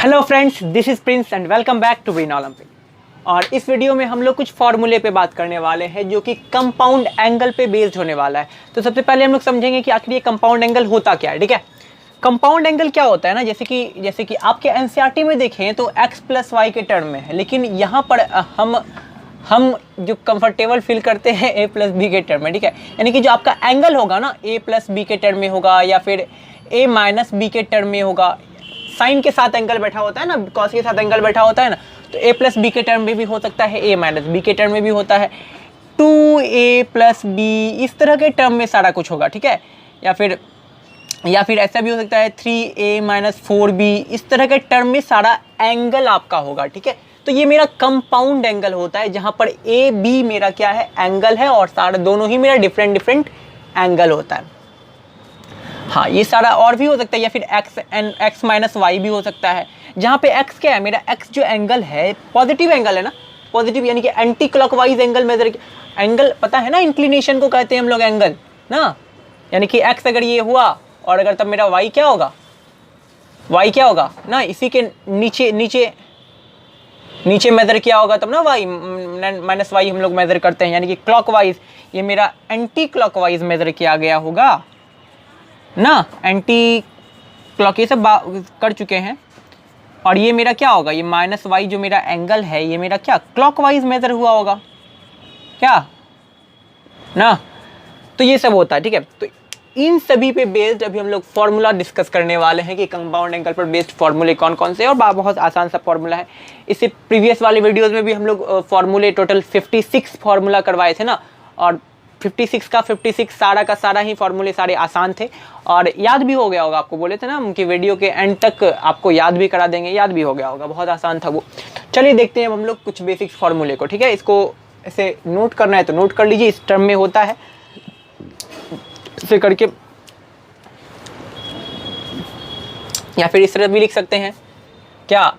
Hello friends, this is Prince and welcome back to win Olympic. और इस video में हम लोग कुछ फॉर्मूले पे बात करने वाले हैं जो कि कंपाउंड एंगल पे बेस्ड होने वाला है। तो सबसे पहले हम लोग समझेंगे कि आखिर ये कंपाउंड एंगल होता क्या है। ठीक है, कंपाउंड एंगल क्या होता है ना, जैसे कि आपके एनसीईआरटी में देखें तो x प्लस वाई के टर्म में है, लेकिन यहाँ पर हम जो कंफर्टेबल फील करते हैं a प्लस बी के टर्म में। ठीक है, यानी कि जो आपका एंगल होगा ना a प्लस बी के टर्म में होगा या फिर a माइनस बी के टर्म में होगा। साइन के साथ एंगल बैठा होता है ना, कॉस के साथ एंगल बैठा होता है ना, तो a प्लस बी के टर्म में भी हो सकता है, a माइनस बी के टर्म में भी होता है, 2a प्लस बी, इस तरह के टर्म में सारा कुछ होगा। ठीक है, या फिर ऐसा भी हो सकता है 3a माइनस 4b, इस तरह के टर्म में सारा एंगल आपका होगा। ठीक है, तो ये मेरा कंपाउंड एंगल होता है जहां पर a b मेरा क्या है, एंगल है, और सारा दोनों ही मेरा डिफरेंट एंगल होता है। हाँ, ये सारा और भी हो सकता है, या फिर x माइनस वाई भी हो सकता है, जहाँ पे x क्या है, मेरा x जो एंगल है पॉजिटिव एंगल है ना, पॉजिटिव यानी कि anti clockwise angle measure, angle पता है ना, इंक्लिनेशन को कहते हैं हम लोग एंगल ना, यानी कि x अगर ये हुआ और अगर तब मेरा y क्या होगा, ना, इसी के नीचे मेजर किया होगा तब ना y माइनस वाई हम लोग मेजर करते हैं, यानी कि क्लॉकवाइज ये मेरा एंटी क्लॉकवाइज मेजर किया गया होगा ना, एंटी क्लॉक ये सब कर चुके हैं। और ये मेरा क्या होगा, ये माइनस वाई जो मेरा एंगल है ये मेरा क्या क्लॉकवाइज मेजर हुआ होगा क्या ना, तो ये सब होता है। ठीक है, तो इन सभी पे बेस्ड अभी हम लोग फॉर्मूला डिस्कस करने वाले हैं कि कंपाउंड एंगल पर बेस्ड फॉर्मूले कौन कौन से हैं, और बहुत आसान सा फॉर्मूला है। इससे प्रीवियस वाले वीडियोस में भी हम लोग फॉर्मूले टोटल 56 फार्मूला करवाए थे ना, और 56 का 56 सारा का सारा ही फॉर्मूले सारे आसान थे और याद भी हो गया होगा। आपको बोले थे ना कि वीडियो के एंड तक आपको याद भी करा देंगे, याद भी हो गया होगा, बहुत आसान था वो। चलिए देखते हैं हम लोग कुछ बेसिक्स फॉर्मूले को। ठीक है, इसको ऐसे नोट करना है तो नोट कर लीजिए, इस टर्म में होता है, इसे करके, या फिर इस तरह भी लिख सकते हैं क्या,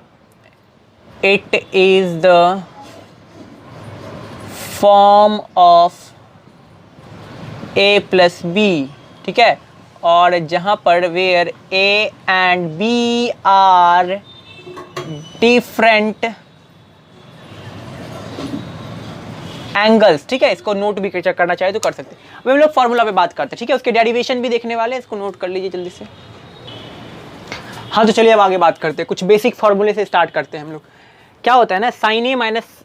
it is the form of a plus B. ठीक है, और जहां पर where a and b are different angles. ठीक है, इसको नोट भी करना चाहे तो कर सकते हैं। अब हम लोग फॉर्मूला पे बात करते हैं। ठीक है, उसके डेरिवेशन भी देखने वाले हैं, इसको नोट कर लीजिए जल्दी से। हाँ, तो चलिए अब आगे बात करते हैं, कुछ बेसिक फॉर्मूले से स्टार्ट करते हैं हम लोग। क्या होता है ना, sign A minus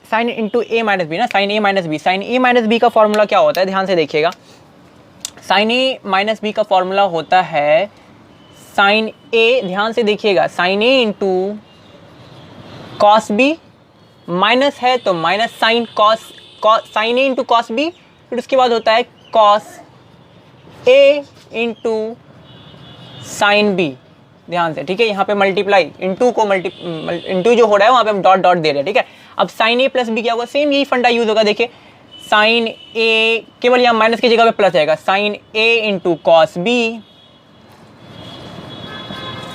sine into A minus B ना, sign A minus B, sine A minus B का फॉर्मूला क्या होता है, ध्यान से देखिएगा। साइन ए माइनस बी का फॉर्मूला होता है साइन ए, ध्यान से देखिएगा, sign A into cos B, minus है तो minus sine cos, sign A into cos B, फिर उसके बाद होता है cos A into sine B, ध्यान से। ठीक है, यहाँ पे मल्टीप्लाई इंटू जो हो रहा है वहाँ पे हम डॉट दे रहे हैं। ठीक है, अब साइन ए प्लस बी क्या होगा, सेम यही फंडा यूज होगा। देखिए, साइन ए केवल यहाँ माइनस की जगह पे प्लस आएगा, sine A into cos B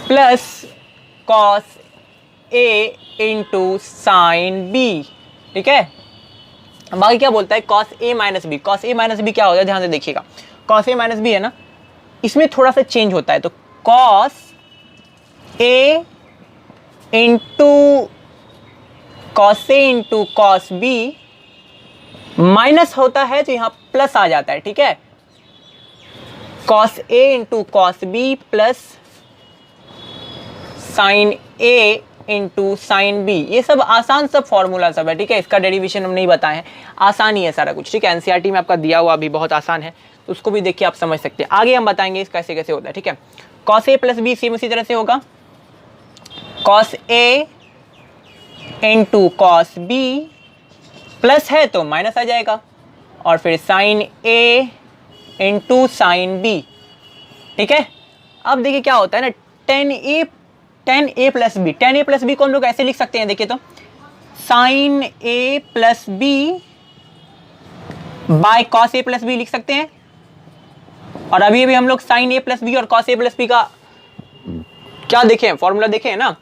plus cos A into sine B. ठीक है, बाकी क्या बोलता है, cos A minus B, cos A minus B क्या होता है, ध्यान से देखिएगा, कॉस ए माइनस बी है ना, इसमें थोड़ा सा चेंज होता है, तो cos A into cos A into cos B, minus होता है तो यहां प्लस आ जाता है। ठीक है, cos A into cos B plus sine A into sine B, ये सब आसान सब फॉर्मूला सब है। ठीक है, इसका डेरिवेशन हम नहीं बताए हैं, आसान ही है सारा कुछ। ठीक है, एनसीईआरटी में आपका दिया हुआ भी बहुत आसान है, तो उसको भी देख के आप समझ सकते हैं। आगे हम बताएंगे इस कैसे कैसे होता है। ठीक है, cos A plus B same उसी तरह से होगा, cos A into cos B, plus है तो माइनस आ जाएगा, और फिर sine A into sine B. ठीक है, अब देखिए क्या होता है ना, tan A plus B, tan A plus B को हम लोग ऐसे लिख सकते हैं, देखिए तो sine A plus B by cos A plus B लिख सकते हैं। और अभी हम लोग साइन ए प्लस बी और कॉस ए प्लस बी का क्या देखें, फॉर्मूला देखें ना,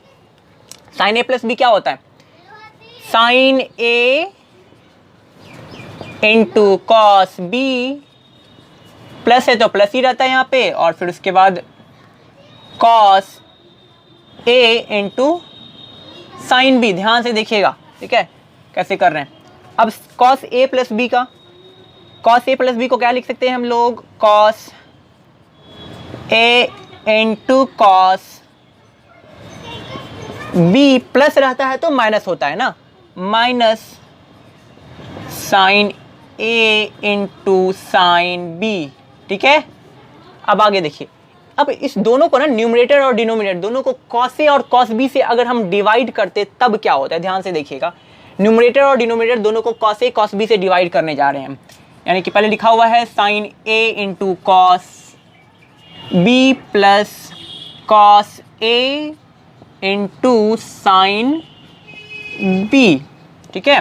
साइन ए प्लस बी क्या होता है, sine A into cos B plus है तो प्लस ही रहता है यहाँ पे, और फिर उसके बाद cos A into sine B, ध्यान से देखिएगा, ठीक है कैसे कर रहे हैं। अब कॉस ए प्लस बी का, कॉस ए प्लस बी को क्या लिख सकते हैं हम लोग, cos A into cos B, plus रहता है तो माइनस होता है ना, minus sign A into sine B, ठीक है। अब आगे देखिए, अब इस दोनों को ना न्यूमरेटर और डिनोमिनेटर दोनों को कॉस ए और कॉस बी से अगर हम डिवाइड करते तब क्या होता है, ध्यान से देखिएगा। न्यूमरेटर और डिनोमिनेटर दोनों को कॉस ए कॉस बी से डिवाइड करने जा रहे हैं हम, यानी कि पहले लिखा हुआ है sine A into cos B plus cos A into sine B, ठीक है।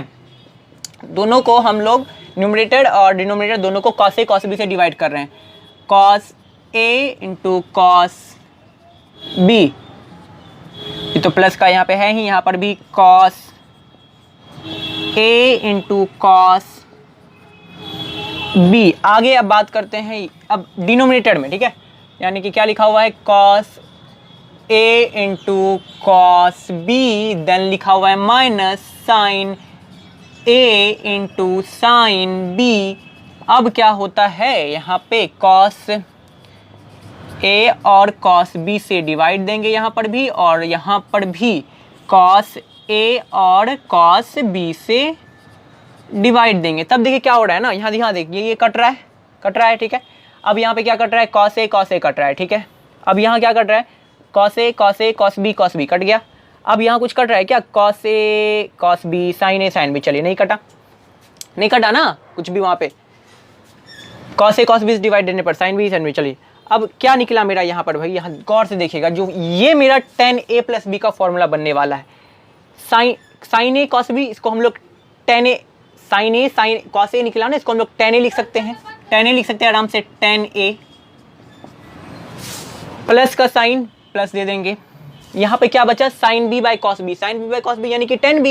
दोनों को हम लोग न्यूमरेटर और डिनोमिनेटर दोनों को कॉस ए कॉस बी से डिवाइड कर रहे हैं, cos A into cos B, ये तो प्लस का यहाँ पे है ही, यहाँ पर भी cos A into cos B. आगे अब बात करते हैं अब डिनोमिनेटर में, ठीक है, यानी कि क्या लिखा हुआ है, cos A into cos B, then लिखा हुआ है minus sign A into sine B. अब क्या होता है यहाँ पे, कॉस ए और कॉस बी से डिवाइड देंगे यहाँ पर भी, और यहाँ पर भी कॉस ए और कॉस बी से डिवाइड देंगे। तब देखिए क्या हो रहा है ना, यहाँ देखिए ये कट रहा है, ठीक है। अब यहाँ पे क्या कट रहा है, कॉस ए कट रहा है, ठीक है। अब यहाँ क्या कट रहा है, कॉस ए कॉस बी कट गया। अब यहाँ कुछ कट रहा है क्या, cos A cos B sine B, चलिए नहीं कटा ना कुछ भी वहाँ पे, cos A cos B divide देने पर साइन बी। चलिए अब क्या निकला मेरा यहाँ पर भाई, यहाँ गौर से देखिएगा, जो ये मेरा tan a प्लस बी का फॉर्मूला बनने वाला है, साइन ए कॉस बी, इसको हम लोग tan a साइन कॉस ए निकला ना, इसको हम लोग tan a लिख सकते हैं आराम से, tan a प्लस का साइन प्लस दे देंगे। यहाँ पे क्या बचा, sine B by cos B, यानी कि tan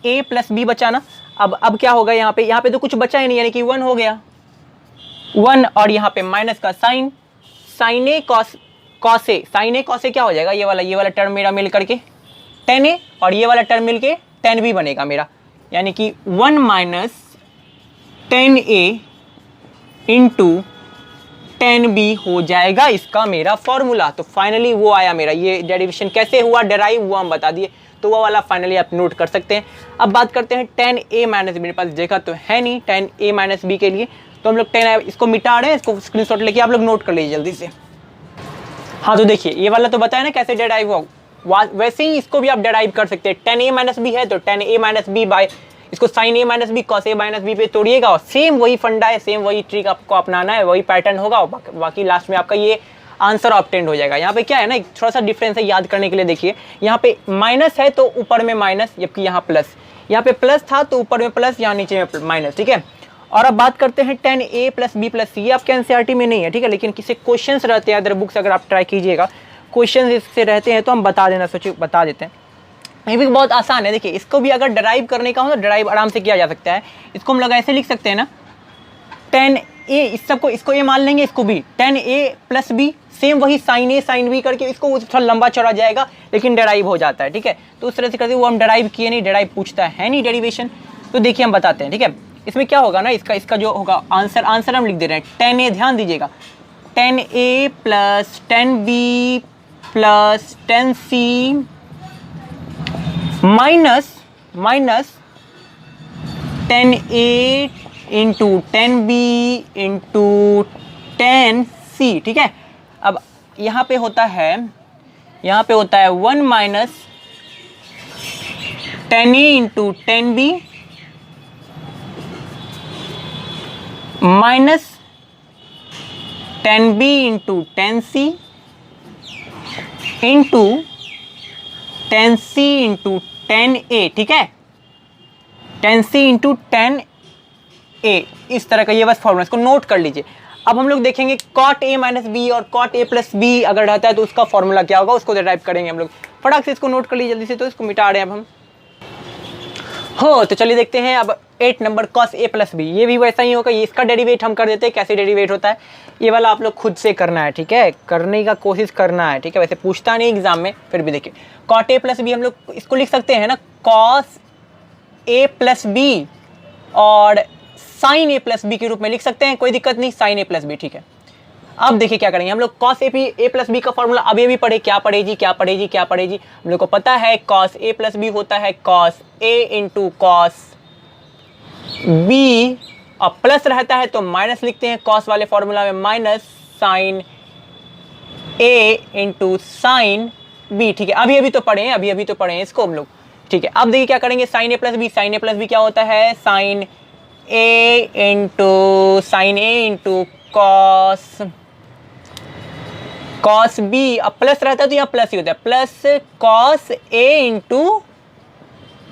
a प्लस बी बचा ना। अब क्या होगा यहाँ पे तो कुछ बचा ही नहीं, यानी कि 1 हो गया 1, और यहाँ पे माइनस का साइन ए कॉस ए क्या हो जाएगा, ये वाला टर्म मेरा मिल करके tan a, और ये वाला टर्म मिल के tan b बनेगा मेरा, यानी कि 1 minus tan a into tan b हो जाएगा इसका मेरा फॉर्मूला। तो फाइनली वो आया मेरा, ये डेरिवेशन कैसे हुआ, डेराइव, वो हम बता दिए, तो वो वाला फाइनली आप नोट कर सकते हैं। अब बात करते हैं tan a माइनस बी, मेरे पास देखा तो है नहीं tan a माइनस बी के लिए, तो हम लोग इसको मिटा रहे हैं, इसको स्क्रीनशॉट लेके आप लोग नोट कर लीजिए जल्दी से। हाँ तो देखिए ये वाला तो बताया ना कैसे डेराइव हो, वैसे ही इसको भी आप डेराइव कर सकते हैं। tan a माइनस बी है तो tan a minus B by इसको sin a minus B cos a minus B पे तोड़िएगा, और सेम वही फंडा है, सेम वही ट्रिक आपको अपनाना है, वही पैटर्न होगा, बाकी लास्ट में आपका ये आंसर ऑब्टेंड हो जाएगा। यहाँ पे क्या है ना, थोड़ा सा डिफरेंस है याद करने के लिए, देखिए यहाँ पे माइनस है तो ऊपर में माइनस, जबकि यहाँ प्लस, यहाँ पे प्लस था तो ऊपर में प्लस, यहाँ नीचे में माइनस, ठीक है। और अब बात करते हैं tan a plus B plus C, ये आपके एनसीईआरटी में नहीं है, ठीक है, लेकिन किसी क्वेश्चंस रहते हैं अदर बुक्स, अगर आप ट्राई कीजिएगा, क्वेश्चंस इससे रहते हैं तो हम बता देते हैं। ये भी बहुत आसान है, देखिए इसको भी अगर डराइव करने का हो तो डराइव आराम से किया जा सकता है। इसको हम लोग ऐसे लिख सकते हैं ना, tan a, इस सबको इसको ये मान लेंगे, इसको भी tan a plus B, same वही sin a sin b करके, इसको थोड़ा लंबा चौड़ा जाएगा लेकिन डराइव हो जाता है, ठीक है। तो उस तरह से करते वो हम डराइव किए नहीं, डराइव पूछता है नहीं डेरिवेशन, तो देखिए हम बताते हैं, ठीक है। इसमें क्या होगा ना, इसका जो होगा आंसर हम लिख दे रहे हैं, tan a, ध्यान दीजिएगा, tan a plus tan b plus tan c minus tan a into tan b into tan c, ठीक है। अब यहाँ पे होता है 1 minus tan a into tan b minus tan b into tan c into tan c into tan a, ठीक है, tan c into tan a, इस तरह का ये बस फॉर्मूला, इसको नोट कर लीजिए। अब हम लोग देखेंगे cot a माइनस बी और cot a प्लस बी अगर रहता है तो उसका फॉर्मूला क्या होगा, उसको डिराइव करेंगे हम लोग। फटाक से इसको नोट कर लीजिए जल्दी से, तो इसको मिटा रहे हैं अब हम। हो तो चलिए देखते हैं अब 8 number cos a plus B, ये भी वैसा ही होगा, ये इसका डेरिवेट हम कर देते हैं। कैसे डेरिवेट होता है ये वाला आप लोग खुद से करना है, ठीक है, करने का कोशिश करना है, ठीक है। वैसे पूछता नहीं एग्जाम में, फिर भी देखिए cot a प्लस बी हम लोग इसको लिख सकते हैं ना cos a प्लस बी, और sin a प्लस बी के रूप में लिख सकते हैं, कोई दिक्कत नहीं, sin a प्लस बी, ठीक है। अब देखिए क्या करेंगे हम लोग, cos a प्लस बी का फॉर्मूला अब ये भी पढ़े, क्या पढ़े जी, क्या पढ़े जी, क्या पढ़े जी, हम लोग को पता है cos a प्लस बी होता है cos a into cos b, और प्लस रहता है तो माइनस लिखते हैं cos वाले फॉर्मूला में, minus sin a into sin b, ठीक है। अभी तो पढ़े हैं, अभी तो पढ़े हैं इसको हम लोग, ठीक है। अब देखिए क्या करेंगे, sin a plus B, sin a plus B क्या होता है, sin a into cos b, अब प्लस रहता है तो यहाँ प्लस ही होता है, plus cos a into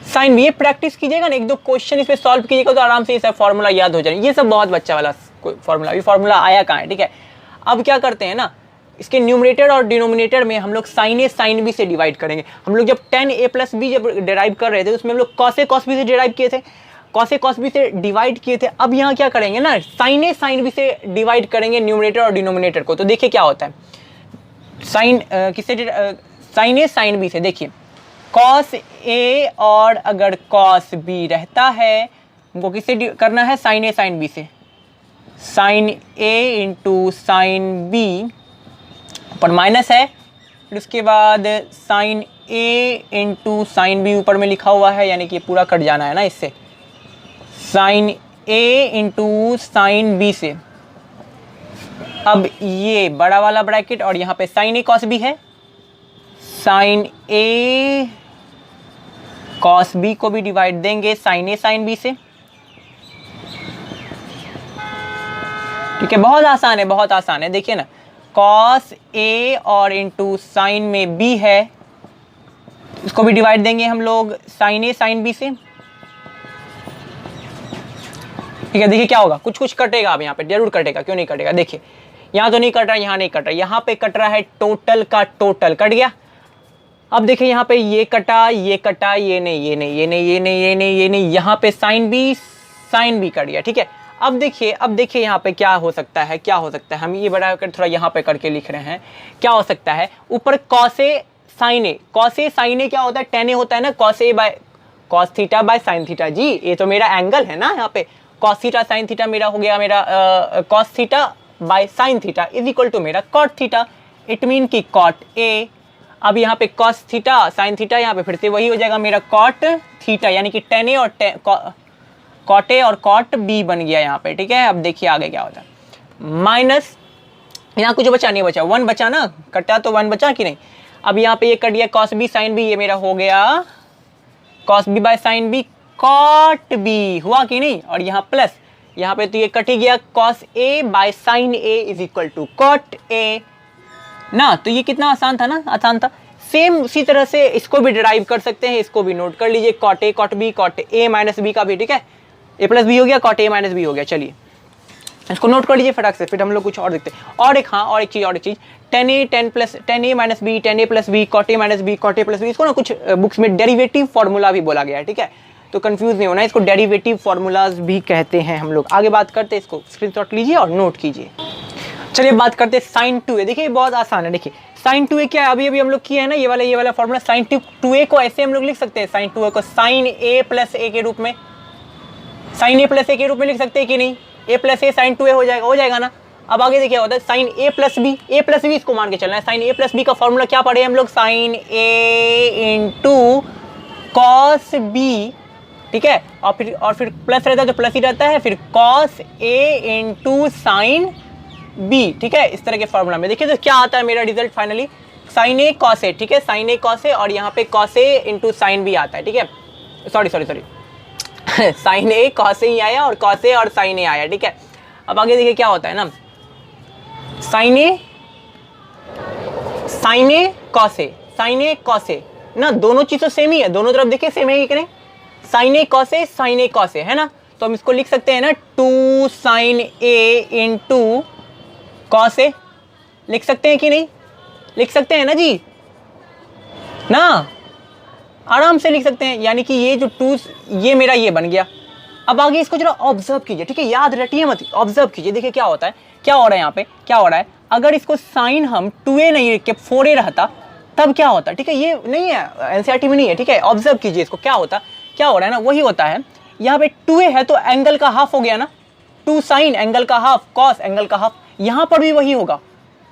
sine B. ये प्रैक्टिस कीजिएगा ना, एक दो क्वेश्चन इस पे सॉल्व कीजिएगा तो आराम से ये सब फॉर्मूला याद हो जाएगा। ये सब बहुत बच्चा वाला फॉर्मूला, ये फॉर्मूला आया कहाँ है, ठीक है। अब क्या करते हैं ना, इसके न्यूमरेटर और डिनोमिनेटर में हम लोग साइन ए साइन बी से डिवाइड करेंगे। हम लोग जब tan a प्लस बी जब डिराइव कर रहे थे उसमें हम लोग cos a cos b से डिराइव किए थे, cos a cos b से डिवाइड किए थे। अब यहाँ क्या करेंगे ना, साइन ए साइन बी से डिवाइड करेंगे न्यूमरेटर और डिनोमिनेटर को। तो देखिए क्या होता है, sign sign A sine B से, देखिए cos a और अगर cos b रहता है, हमको किससे करना है, साइन ए साइन बी से, sine a into sine B, ऊपर माइनस है, फिर उसके बाद sine a into sine B ऊपर में लिखा हुआ है, यानी कि पूरा कट जाना है ना इससे, sine a into sine B से। अब ये बड़ा वाला ब्रैकेट और यहाँ पे साइन a cos b है, साइन a cos b को भी डिवाइड देंगे साइन a साइन b से, ठीक है। बहुत आसान है, बहुत आसान है, देखिए ना, cos a और इंटू साइन में b है, इसको भी डिवाइड देंगे हम लोग साइन a साइन b से, ठीक है। देखिए क्या होगा, कुछ कुछ कटेगा, अब यहाँ पे जरूर कटेगा, क्यों नहीं कटेगा, देखिए यहाँ तो नहीं कट रहा, यहाँ नहीं कट रहा, यहाँ पे कट रहा है टोटल का टोटल कट गया। अब देखिए यहाँ पे ये कटा, ये कटा, ये नहीं, ये नहीं, ये नहीं, ये नहीं, ये नहीं, ये नहीं, यहाँ पे साइन बी कट गया, ठीक है। अब देखिए यहाँ पे क्या हो सकता है, क्या हो सकता है, हम ये बड़ा कर थोड़ा यहाँ पे करके लिख रहे हैं, क्या हो सकता है, ऊपर cos a sin a क्या होता है, tan a होता है ना, cos theta by sine theta, जी ये तो मेरा एंगल है ना, यहाँ पे cos थीटा साइन थीटा मेरा हो गया, मेरा cos theta by sine theta is equal to मेरा cot थीटा, इट मीन की cot a। अब यहाँ पे cos थीटा साइन थीटा, यहाँ पे फिर से वही हो जाएगा मेरा cot थीटा, यानी कि tan a और cot a और cot b बन गया यहाँ पे, ठीक है। अब देखिए आगे क्या होता है, माइनस, यहाँ कुछ बचा नहीं, बचा 1 बचा ना, कटा तो 1 बचा कि नहीं। अब यहाँ पे ये कट गया cos b साइन b, ये मेरा हो गया cos b by sine b cot b, हुआ कि नहीं, और यहाँ प्लस, यहाँ पे तो ये कट ही गया cos a by sine a is equal to cot a ना। तो ये कितना आसान था ना, आसान था। सेम उसी तरह से इसको भी डिराइव कर सकते हैं, इसको भी नोट कर लीजिए, cot a cot b cot a minus b का भी, ठीक है, a प्लस बी हो गया, cot a माइनस b हो गया। चलिए इसको नोट कर लीजिए फटाक से, फिर हम लोग कुछ और देखते हैं। और एक, हाँ, और एक चीज़ tan a minus b, tan a plus b, cot a minus b, cot a plus b, इसको ना कुछ बुक्स में डेरिवेटिव फार्मूला भी बोला गया है, ठीक है, तो कंफ्यूज नहीं होना, इसको डेरिवेटिव फार्मूलाज भी कहते हैं हम लोग। आगे बात करते हैं, इसको स्क्रीनशॉट लीजिए और नोट कीजिए। चलिए बात करते हैं साइन 2a, देखिए बहुत आसान है, देखिए साइन 2a क्या है, अभी हम लोग किए हैं ना, ये वाला फॉर्मूला। साइन 2a को ऐसे हम लोग लिख सकते हैं, साइन 2a को साइन a प्लस a के रूप में, साइन a प्लस a के रूप में लिख सकते हैं कि नहीं, a plus a sign 2a हो जाएगा ना। अब आगे देखिए होता है साइन a प्लस b, इसको मान के चलना है। साइन a प्लस b का फॉर्मूला क्या पढ़े हम लोग, sine a into cos b, ठीक है, और फिर प्लस रहता है तो प्लस ही रहता है, फिर cos a into sine b, ठीक है। इस तरह के फॉर्मूला में देखिए तो क्या आता है मेरा result finally, sine a cos a, ठीक है, साइन a cos a, और यहाँ पे cos a into sine b आता है, ठीक है, sorry sine a cos a ही आया और cos a और साइन a आया, ठीक है। अब आगे देखिए क्या होता है ना, साइन a cos a ना, दोनों चीज तो सेम ही है, दोनों तरफ देखिए सेम है कि नहीं, साइन a cos a है ना, तो हम इसको लिख सकते हैं ना 2 sine a into cos A, लिख सकते हैं कि नहीं, लिख सकते हैं ना जी, ना आराम से लिख सकते हैं, यानी कि ये जो 2 ये मेरा ये बन गया, अब आगे इसको जरा ऑब्जर्व कीजिए, ठीक है, याद रटिए मत, ऑब्जर्व कीजिए। देखिए क्या होता है, क्या हो रहा है यहाँ पे, क्या हो रहा है। अगर इसको साइन हम 2a नहीं रख के 4a रहता तब क्या होता, ठीक है, ये नहीं है एनसीईआरटी में नहीं है, ठीक है, ऑब्जर्व कीजिए इसको। क्या होता, क्या हो रहा है ना, वही होता है। यहाँ पे 2a है तो एंगल का हाफ हो गया ना, 2 साइन एंगल का हाफ, कॉस एंगल का हाफ। यहाँ पर भी वही होगा,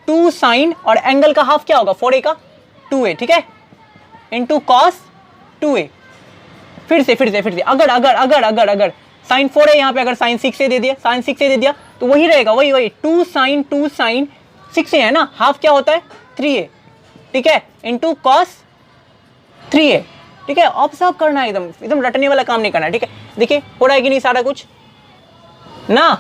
2 साइन और एंगल का हाफ क्या होगा, 4a का 2a, ठीक है, इंटू कॉस 2a। फिर से अगर अगर अगर अगर अगर साइन 4 है यहाँ पे, अगर साइन 6 दे दिया, साइन 6 दे दिया तो वही रहेगा, वही 2 साइन 6 है ना, हाफ क्या होता है 3a, ठीक है, इंटू कॉस 3a, ठीक है। ऑब्जर्व करना है, एकदम रटने वाला काम नहीं करना है, ठीक है। देखिए हो रहा है कि नहीं सारा कुछ ना।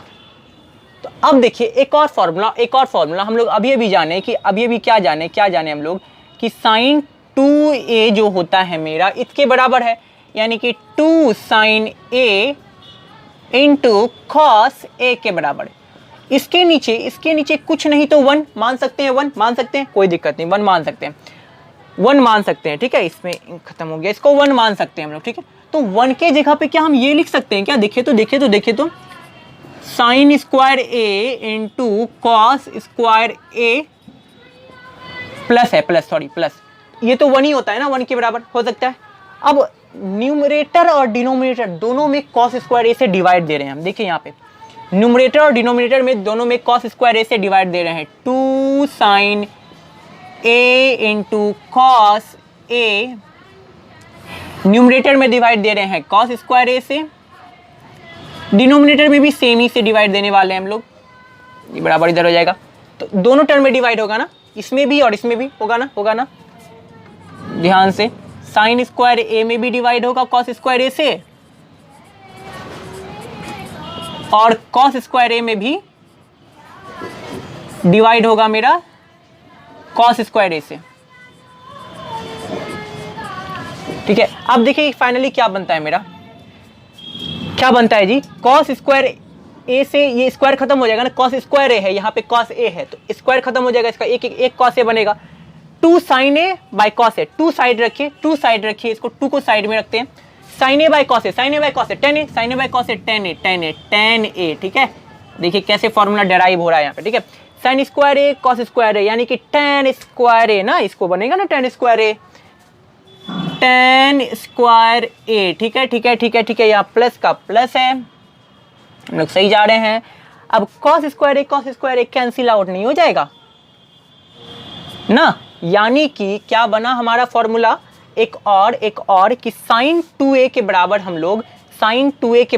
तो अब देखिए एक और फॉर्मूला हम लोग अभी जाने कि अभी क्या जाने हम लोग कि साइन 2a जो होता है मेरा इसके बराबर है, यानी कि 2 sine a into cos a के बराबर। इसके नीचे कुछ नहीं तो 1 मान सकते हैं, 1 मान सकते हैं, कोई दिक्कत नहीं, 1 मान सकते हैं, 1 मान सकते हैं, ठीक है। इसमें खत्म हो गया, इसको 1 मान सकते हैं हम लोग, ठीक है। तो 1 के जगह पे क्या हम ये लिख सकते हैं क्या, देखिए तो sine square a into cos square a plus, ये तो 1 ही होता है ना, 1 के बराबर हो सकता है। अब न्यूमरेटर और डिनोमिनेटर दोनों में कॉस स्क्वायर a से डिवाइड दे रहे हैं हम, देखिए यहाँ पे न्यूमरेटर और डिनोमिनेटर में दोनों में कॉस स्क्वायर a से डिवाइड दे रहे हैं। 2 sine a into cos a, numerator में डिवाइड दे रहे हैं कॉस स्क्वायर a से, डिनोमिनेटर में भी सेम ही से डिवाइड देने वाले हैं हम लोग, ये बराबर इधर हो जाएगा। तो दोनों टर्म में डिवाइड होगा ना, इसमें भी और इसमें भी होगा ना, ध्यान से। साइन स्क्वायर a में भी डिवाइड होगा कॉस स्क्वायर a से, और कॉस स्क्वायर a में भी डिवाइड होगा मेरा कॉस स्क्वायर a से, ठीक है। अब देखिए फाइनली क्या बनता है मेरा, क्या बनता है जी, कॉस स्क्वायर a से ये स्क्वायर खत्म हो जाएगा ना, कॉस स्क्वायर a है, यहाँ पे कॉस a है तो स्क्वायर खत्म हो जाएगा, इसका एक कॉस a बनेगा। 2 sine a by cos a, 2 side रखिए, इसको 2 को साइड में रखते हैं, sine a by cos a, tan a by cos a, tan a, ठीक है। देखिए कैसे फॉर्मूला डेराइव हो रहा है यहाँ पे, ठीक है। Sine square a cos square a यानी कि tan स्क्वायर a ना, इसको बनेगा ना tan स्क्वायर a, ठीक है। यहाँ प्लस का प्लस है, हम लोग सही जा रहे हैं। अब cos square a cancel out नहीं हो जाएगा ना, यानी कि क्या बना हमारा फॉर्मूला, एक और कि साइन 2a के बराबर हम लोग साइन 2a के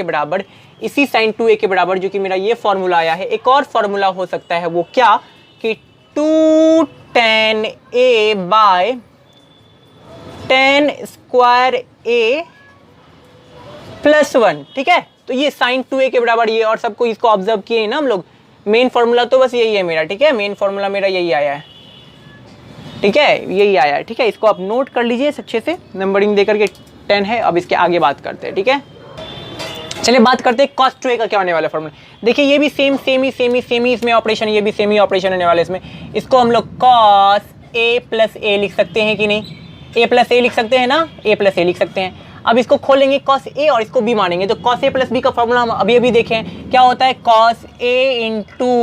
बराबर इसी साइन 2a के बराबर जो कि मेरा ये फॉर्मूला आया है, एक और फॉर्मूला हो सकता है, वो क्या कि 2 tan a by tan square a plus 1, ठीक है। तो ये साइन 2a के बराबर ये, और सबको इसको ऑब्जर्व किए ना हम लोग। मेन फॉर्मूला तो बस यही है मेरा, ठीक है, मेन फॉर्मूला मेरा यही आया है, ठीक है, यही आया है, ठीक है। इसको आप नोट कर लीजिए अच्छे से, नंबरिंग देकर के 10 है। अब इसके आगे बात करते हैं, ठीक है। चलिए बात करते हैं cos 2a का क्या होने वाला फॉर्मूला। देखिए ये भी सेम ही इसमें ऑपरेशन, ये भी सेम ही ऑपरेशन होने वाला है इसमें। इसको हम लोग cos a प्लस a लिख सकते हैं कि नहीं, a प्लस a लिख सकते हैं ना, a प्लस a लिख सकते हैं। अब इसको खोलेंगे cos a और इसको b मानेंगे, तो cos a प्लस b का फॉर्मूला हम अभी देखें क्या होता है, cos a into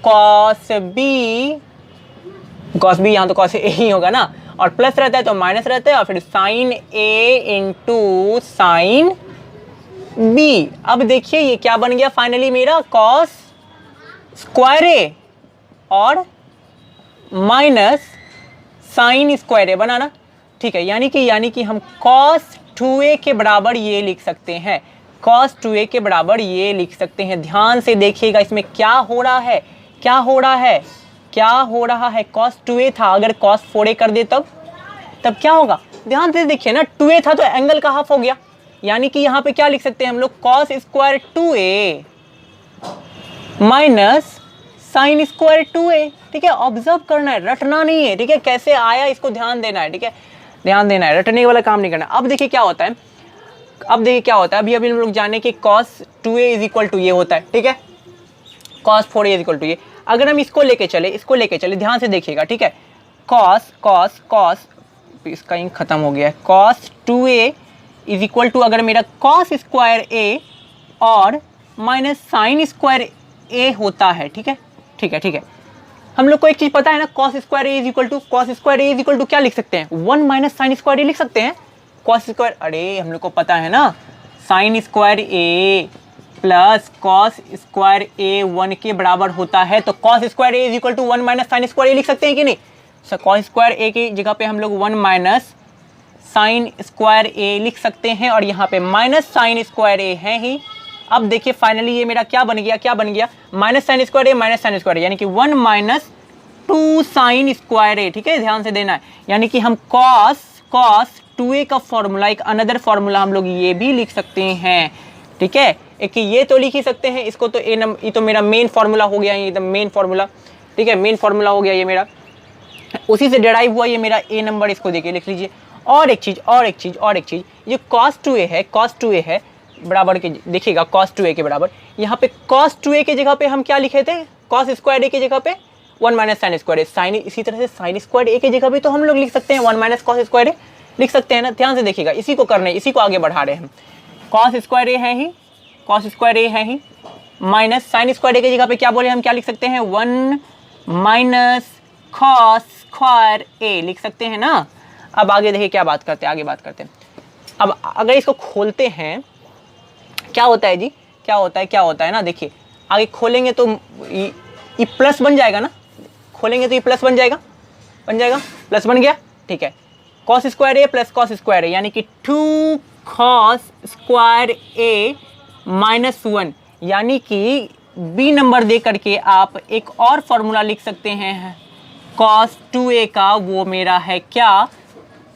cos b, यहाँ तो cos a ही होगा ना, और प्लस रहता है तो माइनस रहता है, और फिर sine a into sine b। अब देखिए ये क्या बन गया फाइनली मेरा, cos स्क्वायर a और माइनस साइन स्क्वायर a बना ना, ठीक है। यानी कि हम cos 2a के बराबर ये लिख सकते हैं, cos 2a के बराबर ये लिख सकते हैं। ध्यान से देखिएगा इसमें क्या हो रहा है, cos 2a था, अगर cos 4a कर दे तब क्या होगा, ध्यान से देखिए ना, 2a था तो एंगल का हाफ हो गया, यानी कि यहाँ पे क्या लिख सकते हैं हम लोग, cos square 2a minus sine square 2a, ठीक है। ऑब्जर्व करना है, रटना नहीं है, ठीक है। कैसे आया इसको ध्यान देना है, ठीक है, ध्यान देना है, रटने वाला काम नहीं करना। अब देखिए क्या होता है, अभी हम लोग जाने कि cos 2a is equal to ये होता है, ठीक है, cos 4a is equal to ये। अगर हम इसको लेके चले ध्यान से देखिएगा, ठीक है, cos इसका इंक खत्म हो गया है, cos 2a is equal to अगर मेरा कॉस स्क्वायर ए और माइनस साइन स्क्वायर ए होता है, ठीक है ठीक है ठीक है। हम लोग को एक चीज पता है ना, cos square A is equal to क्या लिख सकते हैं, 1 माइनस साइन स्क्वायर ए लिख सकते हैं। कॉस स्क्वायर, अरे हम लोग को पता है ना, sine square A plus cos square A 1 के बराबर होता है, तो cos square A is equal to 1 minus sine square A लिख सकते हैं कि नहीं। सो कॉस स्क्वायर ए की जगह पे हम लोग 1 माइनस साइन स्क्वायर ए लिख सकते हैं, और यहाँ पे माइनस साइन स्क्वायर ए है ही। अब देखिए फाइनली ये मेरा क्या बन गया, माइनस साइन स्क्वायर ए माइनस साइन स्क्वायर ए, यानी कि 1 माइनस 2 साइन स्क्वायर ए, ठीक है ध्यान से देना है। यानी कि हम कॉस 2a का फॉर्मूला, एक अनदर फॉर्मूला हम लोग ये भी लिख सकते हैं, ठीक है। एक ये तो लिख ही सकते हैं, इसको तो ये तो मेरा मेन फॉर्मूला हो गया, ये मेन फॉर्मूला, ठीक है मेन फॉर्मूला हो गया ये मेरा, उसी से डिराइव हुआ ये मेरा ए नंबर, इसको देखिए लिख लीजिए। और एक चीज़ ये cos 2a है बराबर के, देखिएगा cos 2a के बराबर, यहाँ पे cos 2a के जगह पे हम क्या लिखे थे, cos स्क्वायर ए की जगह पे 1 माइनस साइन स्क्वायर ए, साइन इसी तरह से साइन स्क्वायर ए की जगह भी तो हम लोग लिख सकते हैं 1 माइनस कॉस स्क्वायर ए लिख सकते हैं ना। ध्यान से देखिएगा, इसी को करने, इसी को आगे बढ़ा रहे हैं हम। cos स्क्वायर ए है ही माइनस साइन स्क्वायर ए की जगह पे क्या बोले हम, क्या लिख सकते हैं, 1 माइनस कॉस स्क्वायर ए लिख सकते हैं ना। अब आगे देखिए क्या बात करते हैं, अब अगर इसको खोलते हैं क्या होता है जी, क्या होता है ना, देखिए आगे खोलेंगे तो ये प्लस बन जाएगा ना, खोलेंगे तो ये प्लस बन जाएगा, प्लस बन गया, ठीक है। Cos square A plus cos square ए, यानी कि 2 कॉस स्क्वायर ए माइनस 1, यानी कि बी नंबर दे करके आप एक और फॉर्मूला लिख सकते हैं कॉस 2a का, वो मेरा है क्या,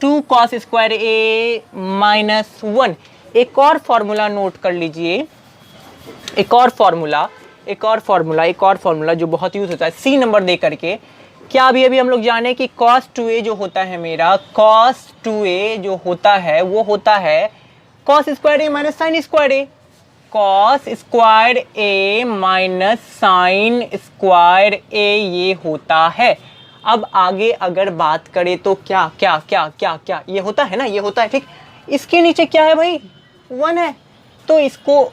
2 कॉस स्क्वायर ए माइनस 1। एक और फॉर्मूला नोट कर लीजिए, एक और फॉर्मूला जो बहुत यूज होता है सी नंबर दे करके। क्या अभी हम लोग जाने कि cos 2a जो होता है मेरा, cos 2a जो होता है वो होता है cos स्क्वायर ए माइनस साइन स्क्वायर ए, cos स्क्वायर ए माइनस साइन स्क्वायर ए ये होता है। अब आगे अगर बात करें तो क्या ये होता है ना, ये होता है, ठीक। इसके नीचे क्या है भाई, 1 है, तो इसको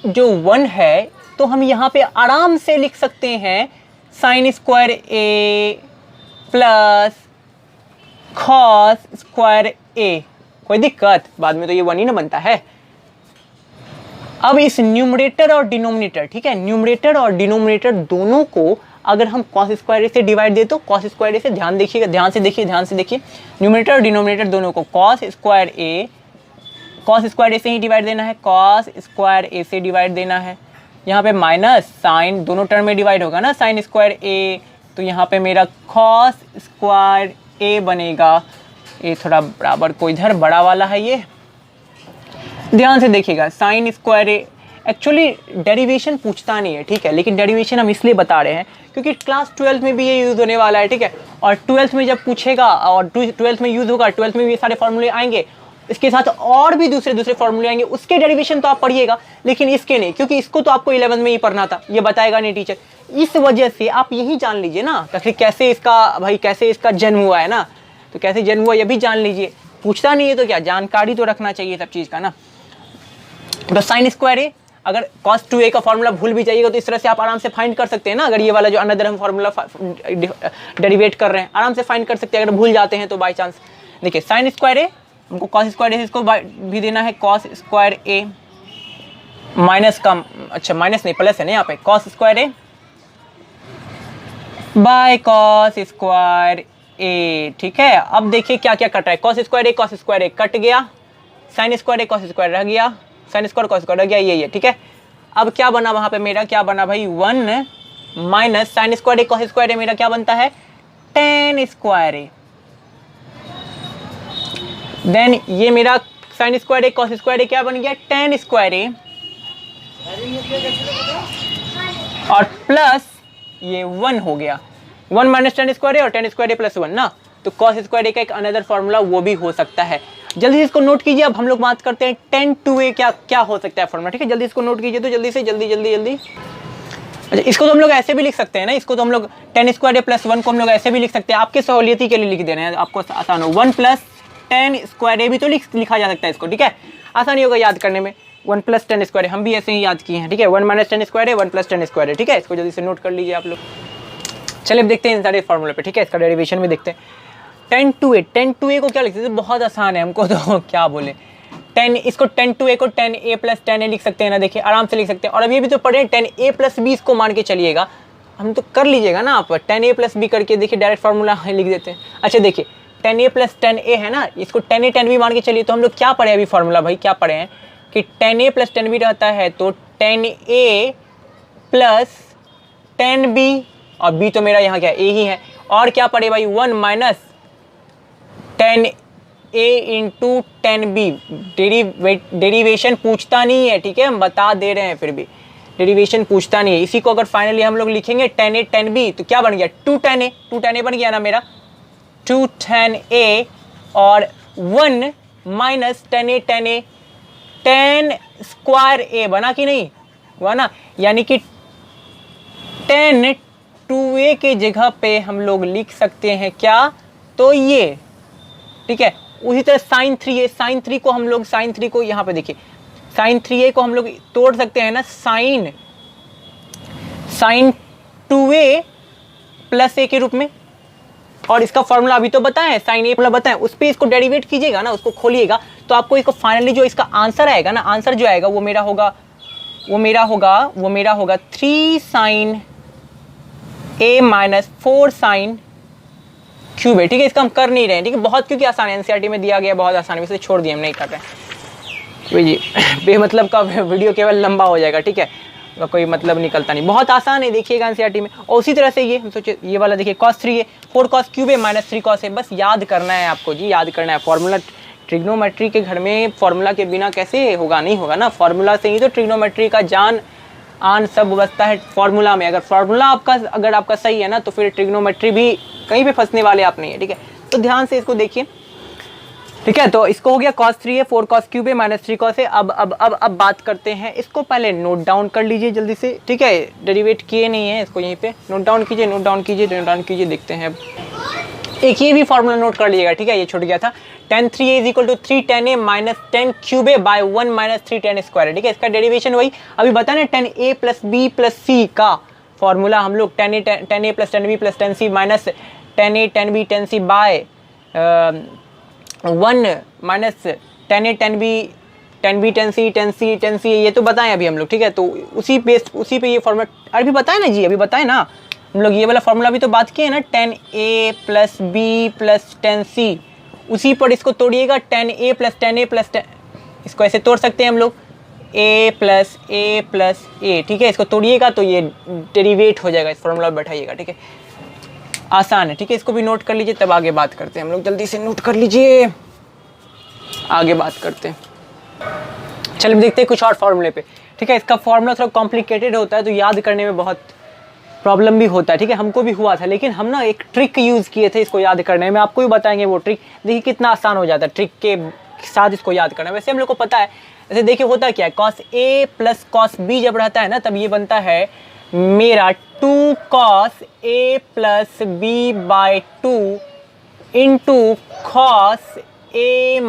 जो 1 है तो हम यहाँ पे आराम से लिख सकते हैं sign square A plus cos square ए, कोई दिक्कत, बाद में तो ये 1 ही ना बनता है। अब इस न्यूमरेटर और डिनोमिनेटर, ठीक है, न्यूमरेटर और डिनोमिनेटर दोनों को अगर हम cos स्क्वायर ए से डिवाइड दे तो cos स्क्वायर ए से, ध्यान से देखिए न्यूमरेटर और डिनोमिनेटर दोनों को cos स्क्वायर ए से ही डिवाइड देना है, cos स्क्वायर ए से डिवाइड देना है। यहाँ पे माइनस साइन दोनों टर्म में डिवाइड होगा ना, साइन स्क्वायर ए, तो यहाँ पे मेरा cos स्क्वायर ए बनेगा, ये थोड़ा बराबर को इधर बड़ा वाला है ये, ध्यान से देखिएगा। साइन स्क्वायर ए एक्चुअली डेरिवेशन पूछता नहीं है, ठीक है, लेकिन डेरिवेशन हम इसलिए बता रहे हैं क्योंकि क्लास 12 में भी ये यूज़ होने वाला है, ठीक है। और 12th में जब पूछेगा और 12th में यूज़ होगा, 12th में भी ये सारे फॉर्मूले आएंगे, इसके साथ और भी दूसरे फॉर्मूले आएंगे, उसके डेरिवेशन तो आप पढ़िएगा, लेकिन इसके नहीं, क्योंकि इसको तो आपको 11th में ही पढ़ना था, ये बताएगा नहीं टीचर। इस वजह से आप यही जान लीजिए ना, कैसे इसका जन्म हुआ है ना, तो कैसे जन्म हुआ ये भी जान लीजिए। पूछता नहीं है तो क्या, जानकारी तो रखना चाहिए सब चीज़ का ना। तो साइन स्क्वायर ए, अगर cos 2a का फॉर्मूला भूल भी जाइएगा तो इस तरह से आप आराम से फाइंड कर सकते हैं ना। अगर ये वाला जो अनदर हम फॉर्मूला डेरिवेट कर रहे हैं, आराम से फाइंड कर सकते हैं अगर भूल जाते हैं तो बाई चांस। देखिए साइन स्क्वायर ए, हमको cos स्क्वायर ए इसको भी देना है, cos स्क्वायर ए माइनस का, अच्छा माइनस नहीं प्लस है ना यहाँ पे, cos स्क्वायर ए बाय cos स्क्वायर ए, ठीक है। अब देखिए क्या क्या कट रहा है, cos स्क्वायर ए कट गया, साइन स्क्वायर ए cos स्क्वायर रह गया, साइन स्क्वायर cos स्क्वायर रह गया, ये ठीक है। अब क्या बना वहां पे मेरा, क्या बना भाई, 1 माइनस साइन स्क्वायर ए cos स्क्वायर ए मेरा क्या बनता है, tan स्क्वायर ए। देन ये मेरा साइन स्क्वायर ए cos स्क्वायर ए क्या बन गया, tan स्क्वायर ए, और प्लस ये 1 हो गया, 1 माइनस tan स्क्वायर ए और tan स्क्वायर ए प्लस 1 ना, तो cos स्क्वायर ए का एक अनदर फॉर्मूला वो भी हो सकता है। जल्दी से इसको नोट कीजिए। अब हम लोग बात करते हैं tan 2a क्या हो सकता है फॉर्मूला, ठीक है। जल्दी इसको नोट कीजिए, तो जल्दी। अच्छा, इसको तो हम लोग ऐसे भी लिख सकते हैं ना, इसको तो हम लोग tan स्क्वायर ए प्लस 1 को हम लोग ऐसे भी लिख सकते हैं, आपके सहूलियती के लिए लिख दे रहे हैं, आपको आसान हो। 1 प्लस tan स्क्वायर ए भी तो लिखा जा सकता है इसको, ठीक है। आसानी होगा याद करने में। 1 + 10 स्क्वायर है, हम भी ऐसे ही याद किए हैं, ठीक है। 1 - 10 स्क्वायर है, 1 + 10 स्क्वायर है, ठीक है। इसको जल्दी से नोट कर लीजिए आप लोग। चलिए अब देखते हैं इन सारे फॉर्मूले पे, ठीक है। इसका डेरिवेशन भी देखते हैं। 10 to a को क्या लिख सकते हैं, बहुत आसान है, हमको तो क्या बोले 10, इसको 10 to a को 10a + 10a लिख सकते हैं ना, देखिए आराम से लिख सकते हैं। और अब ये भी तो पढ़े 10a + b इसको मान के चलिएगा, हम तो कर लीजिएगा ना आप 10a + b करके, देखिए डायरेक्ट फार्मूला लिख देते हैं। अच्छा देखिए 10a + 10a है ना, इसको 10a 10b मान के चलिए, तो हम लोग क्या पढ़े अभी फार्मूला भाई, क्या पढ़े हैं कि 10a + 10b रहता है तो 10a + 10b, और b तो मेरा यहाँ क्या a ही है। और क्या पढ़े भाई 1 - 10a × 10b, डेरिवेशन पूछता नहीं है, ठीक है, हम बता दे रहे हैं, फिर भी डेरिवेशन पूछता नहीं है। इसी को अगर फाइनली हम लोग लिखेंगे 10a 10b तो क्या बन गया 210a बन गया ना मेरा, 210a और 1 - 10a 10a 10 स्क्वायर a बना कि नहीं हुआ ना, यानी कि 10 2a के जगह पे हम लोग लिख सकते हैं क्या, तो ये, ठीक है। उसी तरह sin 3a, sin 3 को हम लोग, sin 3 को यहाँ पे देखिए, sin 3a को हम लोग तोड़ सकते हैं ना, sin 2a + a के रूप में। और इसका फॉर्मूला अभी तो बताएं, sin a + बताएं, उस पर इसको डेरिवेट कीजिएगा ना, उसको खोलिएगा तो आपको इसको फाइनली जो इसका आंसर आएगा ना, आंसर जो आएगा वो मेरा होगा 3 sin a - 4 sin क्यूब है, ठीक है। इसका हम कर नहीं रहे हैं, ठीक है, बहुत, क्योंकि आसान है, एनसीईआरटी में दिया गया, बहुत आसान है, इसे छोड़ दिए, हम नहीं कर रहे हैं जी। बेमतलब का वीडियो केवल लंबा हो जाएगा, ठीक है, कोई मतलब निकलता नहीं, बहुत आसान है, देखिएगा एनसीईआरटी में। और उसी तरह से ये हम सोचे ये वाला देखिए cos 3a 4 cos क्यूब है - 3 cos है, बस याद करना है आपको जी, याद करना है फॉर्मूला। ट्रिग्नोमेट्री के घर में फॉर्मूला के बिना कैसे होगा, नहीं होगा ना, फॉर्मूला से ही तो ट्रिग्नोमेट्री का जान आन सब बसता है फॉर्मूला में। अगर फॉर्मूला आपका सही है ना, तो फिर ट्रिग्नोमेट्री भी कहीं पे फंसने वाले आप नहीं है, ठीक है। तो ध्यान से इसको देखिए, ठीक है। तो इसको हो गया cos 3a 4 cos क्यूब है - 3 cos है। अब बात करते हैं, इसको पहले नोट डाउन कर लीजिए जल्दी से, ठीक है। डेरिवेट किए नहीं है, इसको यहीं पे नोट डाउन कीजिए, देखते हैं। एक ये भी फॉर्मूला नोट कर लीजिएगा, ठीक है, ये छूट गया था। tan 3a = 310a - 10 क्यूब है / 1 - 310 स्क्वायर है, ठीक है। इसका डेरिवेशन वही अभी बता ना, 10a + b + c का फॉर्मूला हम लोग 10a + 10b + 10c - 10a 10b 10c / 1 - 10a 10b 10c ये तो बताएं अभी हम लोग, ठीक है। तो उसी पे ये फॉर्मूला अभी बताएं ना जी, अभी बताएं ना हम लोग, ये वाला फॉर्मूला भी तो बात किए ना, 10a + b + 10c, उसी पर इसको तोड़िएगा, 10a + 10a + 10, इसको ऐसे तोड़ सकते हैं हम लोग, a + a, ठीक है। इसको तोड़िएगा तो ये डेरिवेट हो जाएगा, इस फॉर्मूला में बैठाइएगा, ठीक है, आसान है, ठीक है। इसको भी नोट कर लीजिए, तब आगे बात करते हैं हम लोग, जल्दी से नोट कर लीजिए, आगे बात करते हैं। चलिए देखते हैं कुछ और फॉर्मूले पे, ठीक है। इसका फॉर्मूला थोड़ा कॉम्प्लिकेटेड होता है, तो याद करने में बहुत प्रॉब्लम भी होता है, ठीक है, हमको भी हुआ था, लेकिन हम ना एक ट्रिक यूज़ किए थे इसको याद करने में, आपको भी बताएंगे वो ट्रिक, देखिए कितना आसान हो जाता है ट्रिक के साथ इसको याद करना। वैसे हम लोग को पता है, जैसे देखिए होता क्या है, cos a + cos b जब रहता है ना, तब ये बनता है मेरा 2 cos a + b / 2 × cos a -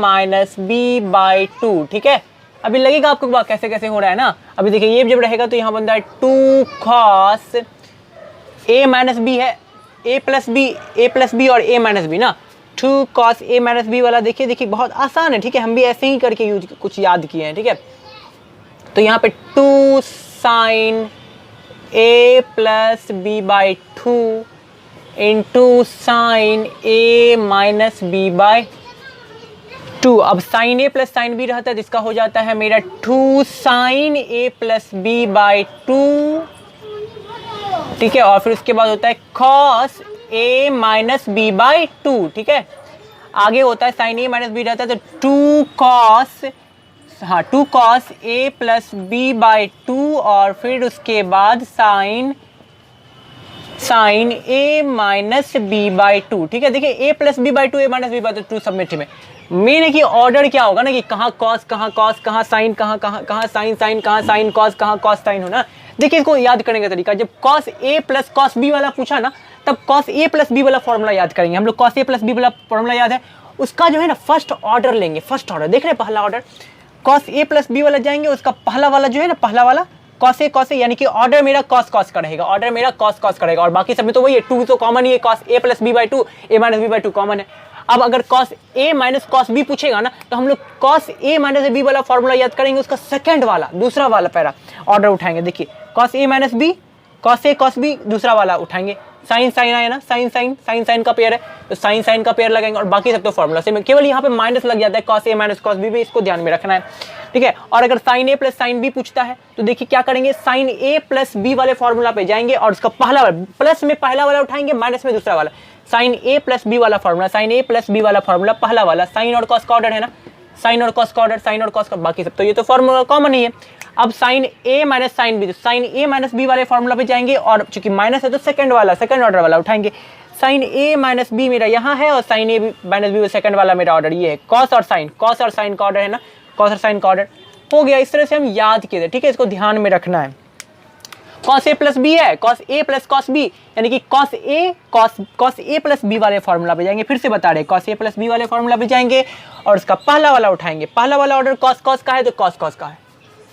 b / 2, ठीक है। अभी लगेगा आपको कैसे कैसे हो रहा है ना, अभी देखिए ये जब रहेगा तो यहाँ बनता है 2 cos a - b है, a + b और a - b ना, 2 cos a - b वाला देखिए बहुत आसान है, ठीक है, हम भी ऐसे ही करके कुछ याद किए हैं, ठीक है। तो यहाँ पे 2 sin a + b / 2 × sin a - b / 2, अब sin a + sin b रहता है, जिसका हो जाता है मेरा 2 sin a + b / 2, ठीक है। और फिर उसके बाद होता है cos a - b / 2, ठीक है। आगे होता है sin a - b रहता है तो 2 cos a + b / 2, और फिर उसके बाद sin a - b / 2, ठीक है। देखिए a + b / 2 a - b / 2 सब में मेन है कि ऑर्डर क्या होगा ना, कि कहाँ cos कहाँ sin, कहाँ sin कहाँ sin cos, कहाँ cos sin हो ना। देखिए इसको याद करने का तरीका, जब cos a + cos b वाला पूछा ना, तब cos a + b वाला फॉर्मूला याद करेंगे हम लोग। cos a + b वाला फॉर्मूला याद है, उसका जो है ना फर्स्ट ऑर्डर लेंगे, फर्स्ट ऑर्डर देख रहे हैं, पहला order cos A plus B वाला जाएंगे, उसका पहला वाला जो है ना, पहला वाला कॉस ए यानी कि ऑर्डर मेरा कॉस का रहेगा, ऑर्डर मेरा कॉस का रहेगा। और बाकी सब में तो वही है, 2 तो कॉमन ही है, cos A plus B by 2, A minus B by 2 कॉमन है। अब अगर cos A minus cos B पूछेगा ना, तो हम लोग कॉस ए माइनस बी वाला फॉर्मूला याद करेंगे, उसका सेकंड वाला, दूसरा वाला पैरा ऑर्डर उठाएंगे। देखिए cos A minus B, cos A cos B, दूसरा वाला उठाएंगे। साइन साइन आया ना, साइन का पेयर है, तो साइन का पेयर लगाएंगे। और बाकी सब तो फॉर्मूला से में केवल यहाँ पे माइनस लग जाता है, cos A minus cos B भी, इसको ध्यान में रखना है, ठीक है। और अगर sign A plus sine B पूछता है तो देखिए क्या करेंगे, साइन ए प्लस बी वाले फॉर्मूला पे जाएंगे और उसका पहला वाला, प्लस में पहला वाला उठाएंगे, माइनस में दूसरा वाला। साइन ए प्लस बी वाला formula, sign A plus B वाला फॉर्मूला पहला वाला, साइन और कॉस का ऑर्डर है ना, साइन और कॉस का ऑर्डर, साइन और कॉस का, बाकी सब तो ये तो फॉर्मूला कॉमन ही है। अब sign A minus sine B, तो साइन ए माइनस बी वाले फॉर्मूला पे जाएंगे और चूंकि माइनस है तो सेकंड वाला, सेकंड ऑर्डर वाला उठाएंगे। साइन ए माइनस बी मेरा यहाँ है और sign A minus B second वाला मेरा ऑर्डर ये है। कॉस और साइन का ऑर्डर है ना, कॉस और साइन का ऑर्डर हो गया। इस तरह से हम याद किए थे, ठीक है, इसको ध्यान में रखना है। कॉस ए प्लस बी है, cos A plus cos B, यानी कि कॉस ए प्लस बी वाले फॉर्मूला पे जाएंगे। फिर से बता रहे, कॉस ए प्लस बी वाले फॉर्मूला पे जाएंगे और उसका पहला वाला उठाएंगे। पहला वाला ऑर्डर कॉस का है तो कॉस का है,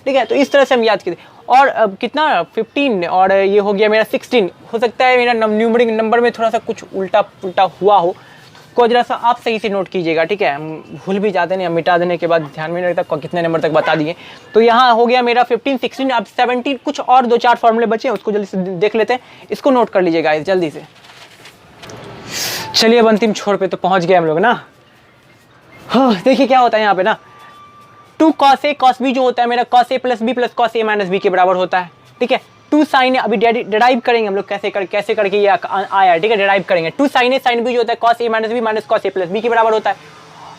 ठीक है। तो इस तरह से हम याद किए। और कितना 15 और ये हो गया मेरा 16। हो सकता है मेरा न्यूमरिक नंबर में थोड़ा सा कुछ उल्टा पुल्टा हुआ हो, को जरा सा आप सही से नोट कीजिएगा, ठीक है। हम भूल भी जाते हैं, मिटा देने के बाद ध्यान में नहीं रहता कितने नंबर तक बता दिए। तो यहाँ हो गया मेरा 15 16, अब 17, कुछ और 2-4 फॉर्मूले बचे हैं, उसको जल्दी से देख लेते हैं। इसको नोट कर लीजिएगा जल्दी से। चलिए अब अंतिम छोर पे तो पहुंच गए हम लोग ना। देखिए क्या होता है यहाँ पे ना, 2 कॉस ए कॉस बी जो होता है मेरा, cos A plus B plus cos A minus B के बराबर होता है, ठीक है। 2 साइन ए, अभी डिराइव करेंगे हम लोग कैसे करके ये आया, ठीक है, डिराइव करेंगे। 2 साइन ए साइन बी जो होता है cos A minus B minus cos A plus B के बराबर होता है।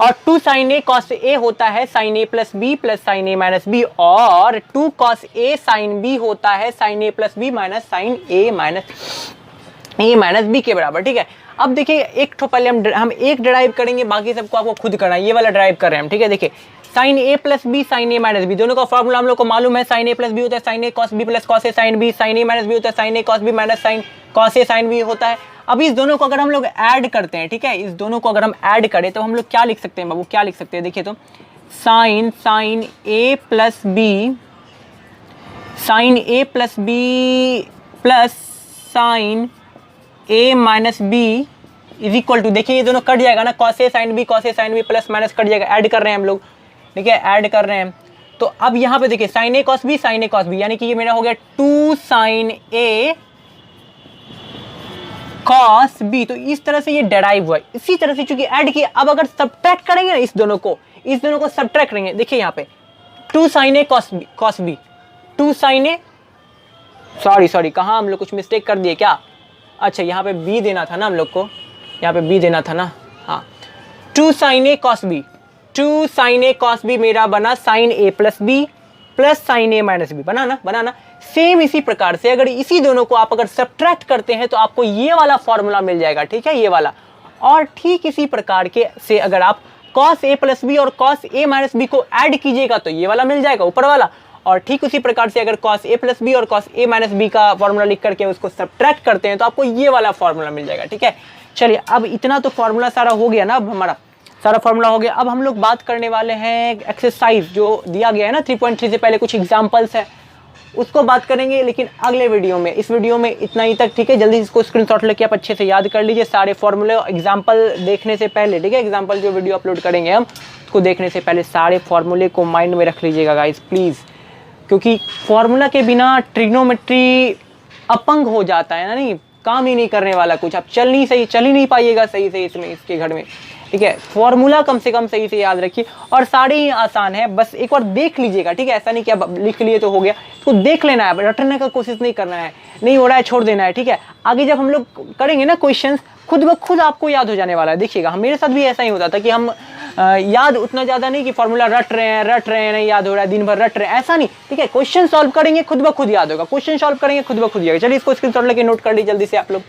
और 2 साइन ए कॉस ए होता है sine A plus B plus sine A minus B, और 2 कॉस ए साइन बी होता है sine A plus B minus sign A minus B के बराबर, ठीक है। अब देखिए एक ठो पहले हम एक डिराइव करेंगे, बाकी सबको आपको खुद करना है। ये वाला डिराइव कर रहे हैं हम, ठीक है। देखिए sign A plus B sine A minus B, दोनों का फॉर्मूला हम लोग को मालूम है। साइन ए प्लस बी होता है sine A cos B plus cos A sine B, sine A minus B होता है sine A cos B minus sine cos A sine B होता है। अब इस दोनों को अगर हम लोग ऐड करते हैं, ठीक है, इस दोनों को अगर हम ऐड करें तो हम लोग क्या लिख सकते हैं बाबू, क्या लिख सकते हैं? देखिए तो sine A plus B plus sine A minus B is equal to, देखिए ये दोनों कट जाएगा ना, cos A sine B plus minus cut जाएगा, ऐड कर रहे हैं हम लोग, ठीक है, ऐड कर रहे हैं। तो अब यहाँ पे देखिए साइन ए कॉस बी यानी कि ये मेरा हो गया 2 साइन ए कॉस बी। तो इस तरह से ये डेराइव हुआ। इसी तरह से चूंकि ऐड किया, अब अगर सब्ट्रैक्ट करेंगे ना इस दोनों को सब्ट्रैक्ट करेंगे, देखिए यहाँ पे 2 sign A cos B 2 sign A, sorry कहाँ हम लोग कुछ मिस्टेक कर दिए क्या? अच्छा यहाँ पे बी देना था ना हम लोग को, यहाँ पे बी देना था ना, हाँ। 2 साइन ए कॉस बी मेरा बना sign A plus B plus sine A minus B, banana. Same इसी प्रकार से अगर इसी दोनों को आप अगर सब्ट्रैक्ट करते हैं तो आपको ये वाला फॉर्मूला मिल जाएगा, ठीक है, ये वाला। और ठीक इसी प्रकार के से अगर आप कॉस ए प्लस बी और कॉस ए माइनस बी को ऐड कीजिएगा तो ये वाला मिल जाएगा, ऊपर वाला। और ठीक उसी प्रकार से अगर कॉस ए प्लस बी और कॉस ए माइनस बी का फॉर्मूला लिख करके उसको सब्ट्रैक्ट करते हैं तो आपको ये वाला फॉर्मूला मिल जाएगा, ठीक है। चलिए अब इतना तो फॉर्मूला सारा हो गया ना, अब हमारा सारा फॉर्मूला हो गया। अब हम लोग बात करने वाले हैं एक्सरसाइज जो दिया गया है ना 3.3 से पहले कुछ एग्जाम्पल्स है, उसको बात करेंगे लेकिन अगले वीडियो में। इस वीडियो में इतना ही तक, ठीक है। जल्दी इसको स्क्रीनशॉट लेके आप अच्छे से याद कर लीजिए सारे फॉर्मूले एग्जाम्पल देखने से पहले, ठीक है। एग्जाम्पल जो वीडियो अपलोड करेंगे हम उसको देखने से पहले सारे फॉर्मूले को माइंड में रख लीजिएगा गाइस प्लीज़, क्योंकि फॉर्मूला के बिना ट्रिग्नोमेट्री अपंग हो जाता है ना, नहीं काम ही नहीं करने वाला कुछ, आप चल ही नहीं पाइएगा सही से इसमें, इसके घर में, ठीक है। फॉर्मूला कम से कम सही से याद रखिए और सारे ही आसान है, बस एक बार देख लीजिएगा, ठीक है। ऐसा नहीं कि अब लिख लिए तो हो गया, तो देख लेना है, रटने का कोशिश नहीं करना है, नहीं हो रहा है छोड़ देना है, ठीक है। आगे जब हम लोग करेंगे ना क्वेश्चंस, खुद ब खुद आपको याद हो जाने वाला है, देखिएगा। मेरे साथ भी ऐसा ही होता था कि हम याद उतना ज़्यादा नहीं कि फॉर्मूला रट रहे हैं नहीं याद हो रहा है, दिन भर रट रहे हैं, ऐसा नहीं, ठीक है। क्वेश्चन सॉल्व करेंगे खुद ब खुद याद होगा, क्वेश्चन सॉल्व करेंगे खुद ब खुद याद। चलिए इसको स्क्रीनशॉट लेके नोट कर लीजिए जल्दी से आप लोग।